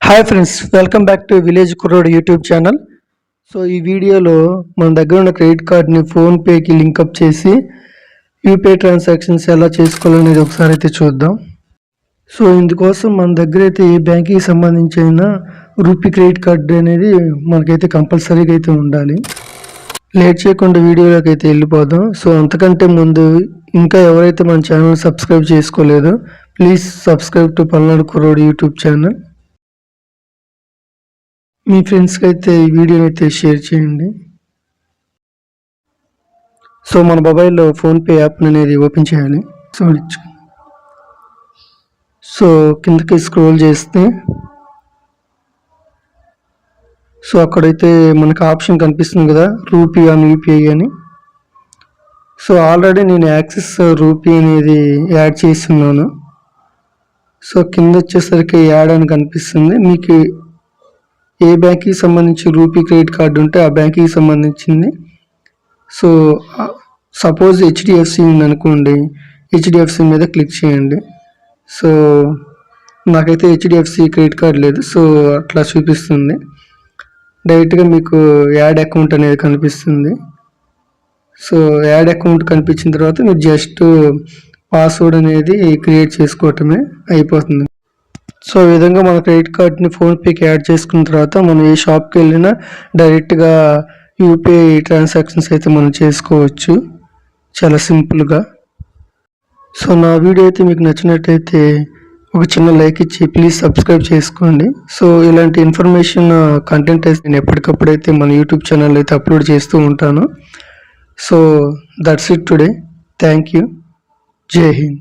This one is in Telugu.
Hi friends, welcome back to village కుర్రోడ్ యూట్యూబ్ ఛానల్. సో ఈ వీడియోలో మన దగ్గర ఉన్న క్రెడిట్ కార్డ్ని ఫోన్పేకి లింకప్ చేసి యూపీఐ ట్రాన్సాక్షన్స్ ఎలా చేసుకోవాలనేది ఒకసారి అయితే చూద్దాం. సో ఇందుకోసం మన దగ్గర అయితే ఏ బ్యాంక్కి సంబంధించిన రూపీ క్రెడిట్ కార్డ్ అనేది మనకైతే కంపల్సరీగా అయితే ఉండాలి. లేట్ చేయకుండా వీడియోలోకి అయితే వెళ్ళిపోదాం. సో అంతకంటే ముందు ఇంకా ఎవరైతే మన ఛానల్ సబ్స్క్రైబ్ చేసుకోలేదో ప్లీజ్ సబ్స్క్రైబ్ టు పల్నాడు కుర్రోడ్ యూట్యూబ్ ఛానల్. మీ ఫ్రెండ్స్కి అయితే ఈ వీడియోని అయితే షేర్ చేయండి. సో మన మొబైల్లో ఫోన్పే యాప్ అనేది ఓపెన్ చేయాలి. సో కిందకి స్క్రోల్ చేస్తే సో అక్కడైతే మనకు ఆప్షన్ కనిపిస్తుంది కదా, రూపీ ఆన్ యూపీఐ అని. సో ఆల్రెడీ నేను యాక్సిస్ రూపీ అనేది యాడ్ చేస్తున్నాను. సో కింద వచ్చేసరికి యాడ్ అని కనిపిస్తుంది. మీకు ఏ బ్యాంక్కి సంబంధించి రూపీ క్రెడిట్ కార్డు ఉంటే ఆ బ్యాంక్కి సంబంధించింది. సో సపోజ్ హెచ్డిఎఫ్సి ఉందనుకోండి, హెచ్డిఎఫ్సి మీద క్లిక్ చేయండి. సో నాకైతే హెచ్డిఎఫ్సి క్రెడిట్ కార్డు లేదు, సో అట్లా చూపిస్తుంది. డైరెక్ట్గా మీకు యాడ్ అకౌంట్ అనేది కనిపిస్తుంది. సో యాడ్ అకౌంట్ కనిపించిన తర్వాత మీరు జస్ట్ పాస్వర్డ్ అనేది క్రియేట్ చేసుకోవటమే అయిపోతుంది. సో ఈ విధంగా మన క్రెడిట్ కార్డ్ని ఫోన్పేకి యాడ్ చేసుకున్న తర్వాత మనం ఏ షాప్కి వెళ్ళినా డైరెక్ట్గా యూపీఐ ట్రాన్సాక్షన్స్ అయితే మనం చేసుకోవచ్చు చాలా సింపుల్గా. సో నా వీడియో అయితే మీకు నచ్చినట్టయితే ఒక చిన్న లైక్ ఇచ్చి ప్లీజ్ సబ్స్క్రైబ్ చేసుకోండి. సో ఇలాంటి ఇన్ఫర్మేషన్ కంటెంట్ అయితే నేను ఎప్పటికప్పుడైతే మన యూట్యూబ్ ఛానల్ అయితే అప్లోడ్ చేస్తూ ఉంటాను. So that's it today. Thank you. జై హింద్.